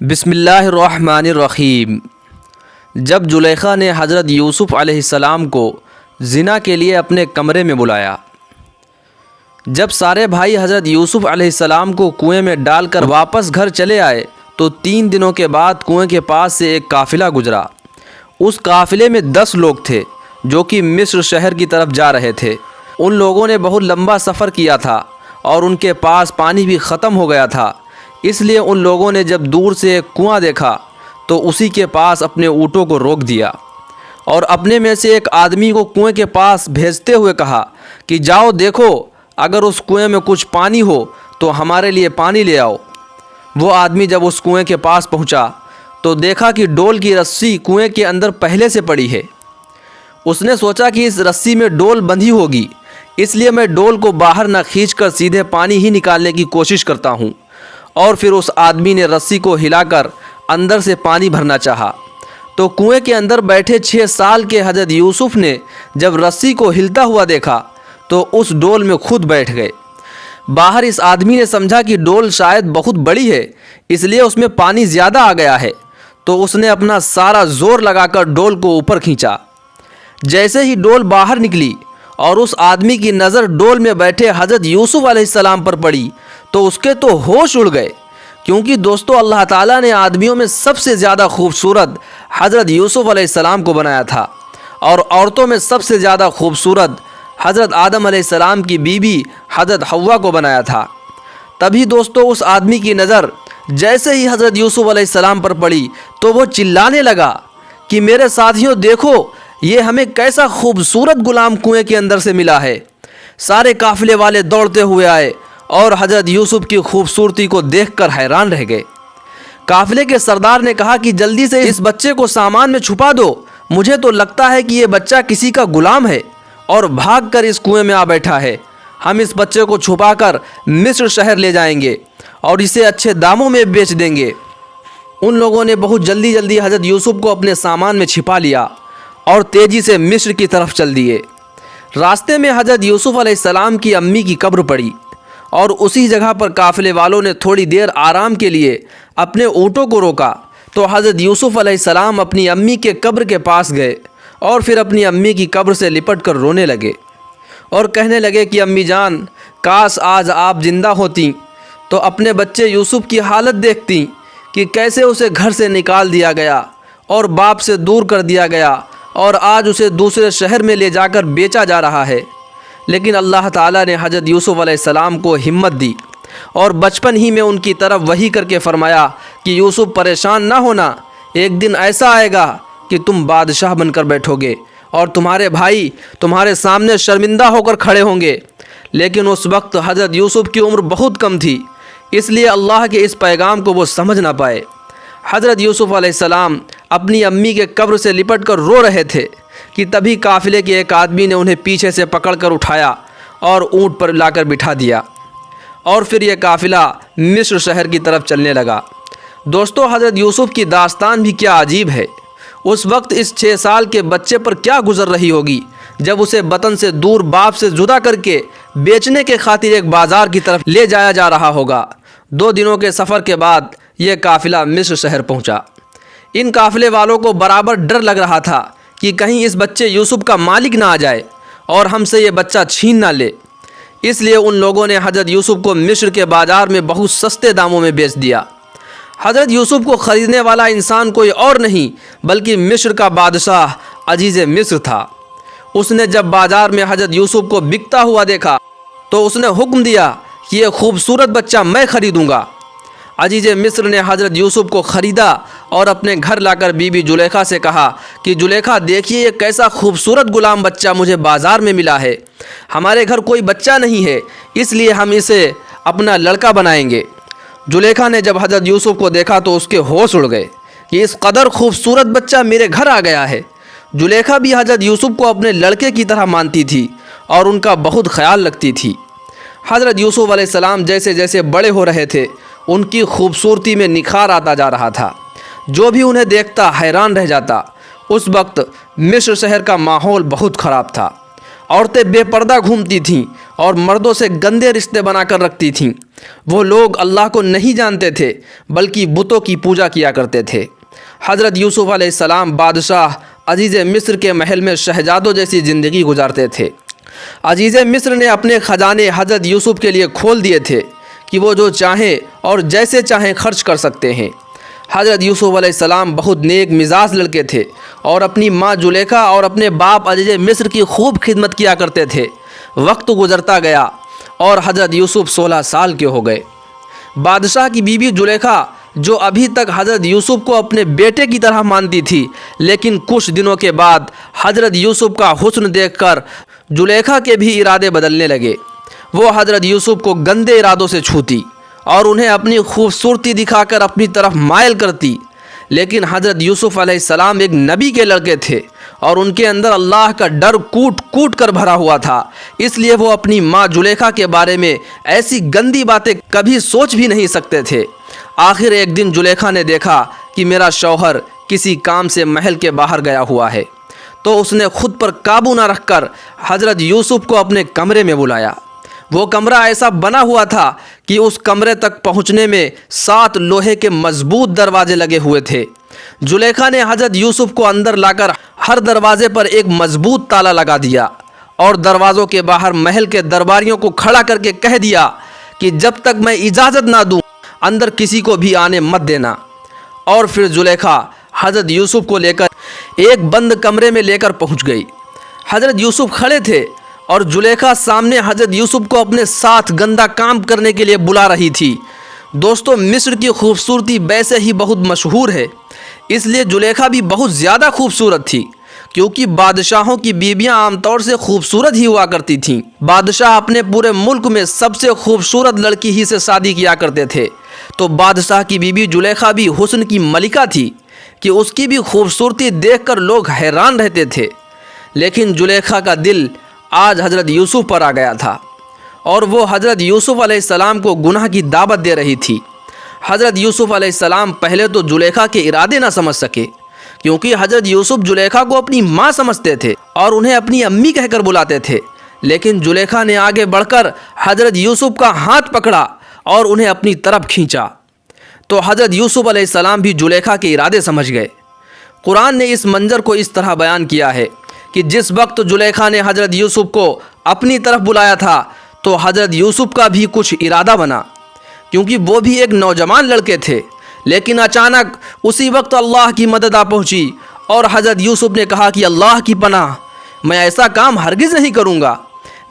بسم اللہ الرحمن الرحیم۔ جب زلیخا نے حضرت یوسف علیہ السلام کو زنا کے لیے اپنے کمرے میں بلایا، جب سارے بھائی حضرت یوسف علیہ السلام کو کنویں میں ڈال کر واپس گھر چلے آئے تو 3 دنوں کے بعد کنویں کے پاس سے ایک قافلہ گزرا۔ اس قافلے میں 10 لوگ تھے جو کہ مصر شہر کی طرف جا رہے تھے۔ ان لوگوں نے بہت لمبا سفر کیا تھا اور ان کے پاس پانی بھی ختم ہو گیا تھا، اس لیے ان لوگوں نے جب دور سے ایک کنواں دیکھا تو اسی کے پاس اپنے اونٹوں کو روک دیا اور اپنے میں سے ایک آدمی کو کنویں کے پاس بھیجتے ہوئے کہا کہ جاؤ دیکھو، اگر اس کنویں میں کچھ پانی ہو تو ہمارے لیے پانی لے آؤ۔ وہ آدمی جب اس کنویں کے پاس پہنچا تو دیکھا کہ ڈول کی رسی کنویں کے اندر پہلے سے پڑی ہے۔ اس نے سوچا کہ اس رسی میں ڈول بندھی ہوگی، اس لیے میں ڈول کو باہر نہ کھینچ کر سیدھے پانی ہی نکالنے کی کوشش کرتا ہوں۔ اور پھر اس آدمی نے رسی کو ہلا کر اندر سے پانی بھرنا چاہا تو کنویں کے اندر بیٹھے 6 سال کے حضرت یوسف نے جب رسی کو ہلتا ہوا دیکھا تو اس ڈول میں خود بیٹھ گئے۔ باہر اس آدمی نے سمجھا کہ ڈول شاید بہت بڑی ہے، اس لیے اس میں پانی زیادہ آ گیا ہے، تو اس نے اپنا سارا زور لگا کر ڈول کو اوپر کھینچا۔ جیسے ہی ڈول باہر نکلی اور اس آدمی کی نظر ڈول میں بیٹھے حضرت یوسف علیہ السلام پر پڑی تو اس کے تو ہوش اڑ گئے، کیونکہ دوستو اللہ تعالیٰ نے آدمیوں میں سب سے زیادہ خوبصورت حضرت یوسف علیہ السلام کو بنایا تھا اور عورتوں میں سب سے زیادہ خوبصورت حضرت آدم علیہ السلام کی بیوی حضرت حوا کو بنایا تھا۔ تبھی دوستو اس آدمی کی نظر جیسے ہی حضرت یوسف علیہ السلام پر پڑی تو وہ چلانے لگا کہ میرے ساتھیوں دیکھو، یہ ہمیں کیسا خوبصورت غلام کنویں کے اندر سے ملا ہے۔ سارے قافلے والے دوڑتے ہوئے آئے اور حضرت یوسف کی خوبصورتی کو دیکھ کر حیران رہ گئے۔ قافلے کے سردار نے کہا کہ جلدی سے اس بچے کو سامان میں چھپا دو، مجھے تو لگتا ہے کہ یہ بچہ کسی کا غلام ہے اور بھاگ کر اس کنویں میں آ بیٹھا ہے۔ ہم اس بچے کو چھپا کر مصر شہر لے جائیں گے اور اسے اچھے داموں میں بیچ دیں گے۔ ان لوگوں نے بہت جلدی حضرت یوسف کو اپنے سامان میں چھپا لیا اور تیزی سے مصر کی طرف چل دیے۔ راستے میں حضرت یوسف علیہ السلام کی امی کی قبر پڑی اور اسی جگہ پر قافلے والوں نے تھوڑی دیر آرام کے لیے اپنے اونٹوں کو روکا تو حضرت یوسف علیہ السلام اپنی امی کے قبر کے پاس گئے اور پھر اپنی امی کی قبر سے لپٹ کر رونے لگے اور کہنے لگے کہ امی جان، کاش آج آپ زندہ ہوتیں تو اپنے بچے یوسف کی حالت دیکھتیں کہ کیسے اسے گھر سے نکال دیا گیا اور باپ سے دور کر دیا گیا اور آج اسے دوسرے شہر میں لے جا کر بیچا جا رہا ہے۔ لیکن اللہ تعالیٰ نے حضرت یوسف علیہ السلام کو ہمت دی اور بچپن ہی میں ان کی طرف وحی کر کے فرمایا کہ یوسف پریشان نہ ہونا، ایک دن ایسا آئے گا کہ تم بادشاہ بن کر بیٹھو گے اور تمہارے بھائی تمہارے سامنے شرمندہ ہو کر کھڑے ہوں گے۔ لیکن اس وقت حضرت یوسف کی عمر بہت کم تھی، اس لیے اللہ کے اس پیغام کو وہ سمجھ نہ پائے۔ حضرت یوسف علیہ السلام اپنی امی کے قبر سے لپٹ کر رو رہے تھے کہ تبھی قافلے کے ایک آدمی نے انہیں پیچھے سے پکڑ کر اٹھایا اور اونٹ پر لا کر بٹھا دیا اور پھر یہ قافلہ مصر شہر کی طرف چلنے لگا۔ دوستو حضرت یوسف کی داستان بھی کیا عجیب ہے۔ اس وقت اس 6 سال کے بچے پر کیا گزر رہی ہوگی جب اسے وطن سے دور باپ سے جدا کر کے بیچنے کے خاطر ایک بازار کی طرف لے جایا جا رہا ہوگا۔ 2 دنوں کے سفر کے بعد یہ قافلہ مصر شہر پہنچا۔ ان قافلے والوں کو برابر ڈر لگ رہا تھا کہ کہیں اس بچے یوسف کا مالک نہ آ جائے اور ہم سے یہ بچہ چھین نہ لے، اس لیے ان لوگوں نے حضرت یوسف کو مصر کے بازار میں بہت سستے داموں میں بیچ دیا۔ حضرت یوسف کو خریدنے والا انسان کوئی اور نہیں بلکہ مصر کا بادشاہ عزیز مصر تھا۔ اس نے جب بازار میں حضرت یوسف کو بکتا ہوا دیکھا تو اس نے حکم دیا کہ یہ خوبصورت بچہ میں خریدوں گا۔ عزیز مصر نے حضرت یوسف کو خریدا اور اپنے گھر لا کر بی بی زلیخا سے کہا کہ زلیخا دیکھیے یہ کیسا خوبصورت غلام بچہ مجھے بازار میں ملا ہے، ہمارے گھر کوئی بچہ نہیں ہے، اس لیے ہم اسے اپنا لڑکا بنائیں گے۔ زلیخا نے جب حضرت یوسف کو دیکھا تو اس کے ہوش اڑ گئے کہ اس قدر خوبصورت بچہ میرے گھر آ گیا ہے۔ زلیخا بھی حضرت یوسف کو اپنے لڑکے کی طرح مانتی تھی اور ان کا بہت خیال رکھتی تھی۔ حضرت یوسف علیہ السلام جیسے جیسے بڑے ہو رہے تھے ان کی خوبصورتی میں نکھار آتا جا رہا تھا، جو بھی انہیں دیکھتا حیران رہ جاتا۔ اس وقت مصر شہر کا ماحول بہت خراب تھا عورتیں بے پردہ گھومتی تھیں اور مردوں سے گندے رشتے بنا کر رکھتی تھیں۔ وہ لوگ اللہ کو نہیں جانتے تھے بلکہ بتوں کی پوجا کیا کرتے تھے۔ حضرت یوسف علیہ السلام بادشاہ عزیز مصر کے محل میں شہزادوں جیسی زندگی گزارتے تھے۔ عزیز مصر نے اپنے خزانے حضرت یوسف کے لیے کھول دیے تھے کہ وہ جو چاہیں اور جیسے چاہیں خرچ کر سکتے ہیں۔ حضرت یوسف علیہ السلام بہت نیک مزاج لڑکے تھے اور اپنی ماں زلیخا اور اپنے باپ عزیز مصر کی خوب خدمت کیا کرتے تھے۔ وقت گزرتا گیا اور حضرت یوسف 16 سال کے ہو گئے۔ بادشاہ کی بیوی زلیخا جو ابھی تک حضرت یوسف کو اپنے بیٹے کی طرح مانتی تھی، لیکن کچھ دنوں کے بعد حضرت یوسف کا حسن دیکھ کر زلیخا کے بھی ارادے بدلنے لگے۔ وہ حضرت یوسف کو گندے ارادوں سے چھوتی اور انہیں اپنی خوبصورتی دکھا کر اپنی طرف مائل کرتی۔ لیکن حضرت یوسف علیہ السلام ایک نبی کے لڑکے تھے اور ان کے اندر اللہ کا ڈر کوٹ کوٹ کر بھرا ہوا تھا، اس لیے وہ اپنی ماں زلیخا کے بارے میں ایسی گندی باتیں کبھی سوچ بھی نہیں سکتے تھے۔ آخر ایک دن زلیخا نے دیکھا کہ میرا شوہر کسی کام سے محل کے باہر گیا ہوا ہے، تو اس نے خود پر قابو نہ رکھ کر حضرت یوسف کو اپنے کمرے میں بلایا۔ وہ کمرہ ایسا بنا ہوا تھا کہ اس کمرے تک پہنچنے میں 7 لوہے کے مضبوط دروازے لگے ہوئے تھے۔ زلیخا نے حضرت یوسف کو اندر لا کر ہر دروازے پر ایک مضبوط تالا لگا دیا اور دروازوں کے باہر محل کے درباریوں کو کھڑا کر کے کہہ دیا کہ جب تک میں اجازت نہ دوں اندر کسی کو بھی آنے مت دینا۔ اور پھر زلیخا حضرت یوسف کو لے کر ایک بند کمرے میں لے کر پہنچ گئی۔ حضرت یوسف کھڑے تھے اور زلیخا سامنے حضرت یوسف کو اپنے ساتھ گندا کام کرنے کے لیے بلا رہی تھی۔ دوستو، مصر کی خوبصورتی ویسے ہی بہت مشہور ہے، اس لیے زلیخا بھی بہت زیادہ خوبصورت تھی، کیونکہ بادشاہوں کی بیویاں عام طور سے خوبصورت ہی ہوا کرتی تھیں۔ بادشاہ اپنے پورے ملک میں سب سے خوبصورت لڑکی ہی سے شادی کیا کرتے تھے، تو بادشاہ کی بیوی زلیخا بھی حسن کی ملکہ تھی کہ اس کی بھی خوبصورتی دیکھ کر لوگ حیران رہتے تھے۔ لیکن زلیخا کا دل آج حضرت یوسف پر آ گیا تھا اور وہ حضرت یوسف علیہ السلام کو گناہ کی دعوت دے رہی تھی۔ حضرت یوسف علیہ السلام پہلے تو زلیخا کے ارادے نہ سمجھ سکے، کیونکہ حضرت یوسف زلیخا کو اپنی ماں سمجھتے تھے اور انہیں اپنی امی کہہ کر بلاتے تھے۔ لیکن زلیخا نے آگے بڑھ کر حضرت یوسف کا ہاتھ پکڑا اور انہیں اپنی طرف کھینچا، تو حضرت یوسف علیہ السلام بھی زلیخا کے ارادے سمجھ گئے۔ قرآن نے اس منظر کو اس طرح بیان کیا ہے کہ جس وقت زلیخا نے حضرت یوسف کو اپنی طرف بلایا تھا تو حضرت یوسف کا بھی کچھ ارادہ بنا، کیونکہ وہ بھی ایک نوجوان لڑکے تھے۔ لیکن اچانک اسی وقت اللہ کی مدد آ پہنچی اور حضرت یوسف نے کہا کہ اللہ کی پناہ، میں ایسا کام ہرگز نہیں کروں گا۔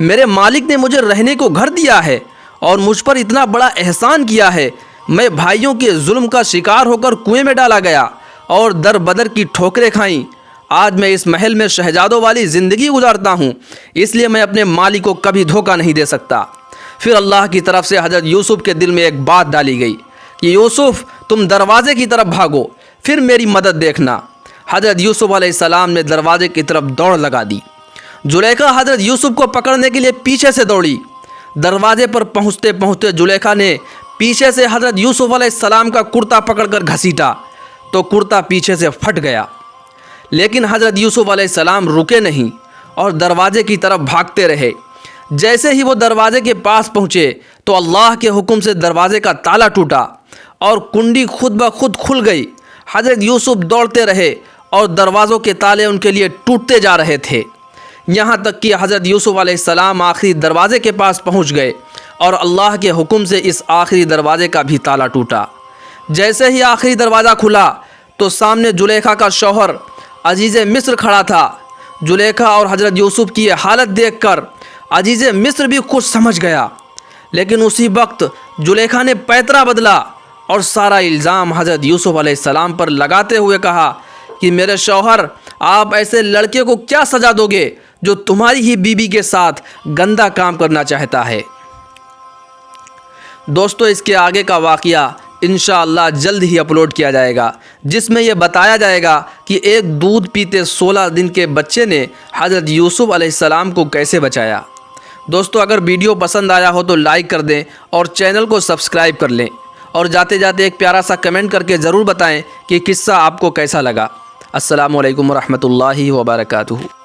میرے مالک نے مجھے رہنے کو گھر دیا ہے اور مجھ پر اتنا بڑا احسان کیا ہے۔ میں بھائیوں کے ظلم کا شکار ہو کر کنویں میں ڈالا گیا اور در بدر کی ٹھوکریں کھائیں۔ آج میں اس محل میں شہزادوں والی زندگی گزارتا ہوں، اس لیے میں اپنے مالک کو کبھی دھوکہ نہیں دے سکتا۔ پھر اللہ کی طرف سے حضرت یوسف کے دل میں ایک بات ڈالی گئی کہ یوسف، تم دروازے کی طرف بھاگو، پھر میری مدد دیکھنا۔ حضرت یوسف علیہ السلام نے دروازے کی طرف دوڑ لگا دی۔ زلیخا حضرت یوسف کو پکڑنے کے لیے پیچھے سے دوڑی۔ دروازے پر پہنچتے پہنچتے زلیخا نے پیچھے سے حضرت یوسف علیہ السلام کا کرتا پکڑ کر گھسیٹا تو کرتا پیچھے سے پھٹ گیا۔ لیکن حضرت یوسف علیہ السلام رکے نہیں اور دروازے کی طرف بھاگتے رہے۔ جیسے ہی وہ دروازے کے پاس پہنچے تو اللہ کے حکم سے دروازے کا تالا ٹوٹا اور کنڈی خود بخود کھل گئی۔ حضرت یوسف دوڑتے رہے اور دروازوں کے تالے ان کے لیے ٹوٹتے جا رہے تھے، یہاں تک کہ حضرت یوسف علیہ السلام آخری دروازے کے پاس پہنچ گئے اور اللہ کے حکم سے اس آخری دروازے کا بھی تالا ٹوٹا۔ جیسے ہی آخری دروازہ کھلا تو سامنے زلیخا کا شوہر عزیز مصر کھڑا تھا۔ زلیخا اور حضرت یوسف کی یہ حالت دیکھ کر عزیز مصر بھی کچھ سمجھ گیا، لیکن اسی وقت زلیخا نے پیترا بدلا اور سارا الزام حضرت یوسف علیہ السلام پر لگاتے ہوئے کہا کہ میرے شوہر، آپ ایسے لڑکے کو کیا سزا دو گے جو تمہاری ہی بیوی کے ساتھ گندا کام کرنا چاہتا ہے۔ دوستو، اس کے آگے کا واقعہ انشاءاللہ جلد ہی اپلوڈ کیا جائے گا، جس میں یہ بتایا جائے گا کہ ایک دودھ پیتے 16 دن کے بچے نے حضرت یوسف علیہ السلام کو کیسے بچایا۔ دوستو، اگر ویڈیو پسند آیا ہو تو لائک کر دیں اور چینل کو سبسکرائب کر لیں، اور جاتے جاتے ایک پیارا سا کمنٹ کر کے ضرور بتائیں کہ قصہ آپ کو کیسا لگا۔ السلام علیکم ورحمۃ اللہ وبرکاتہ۔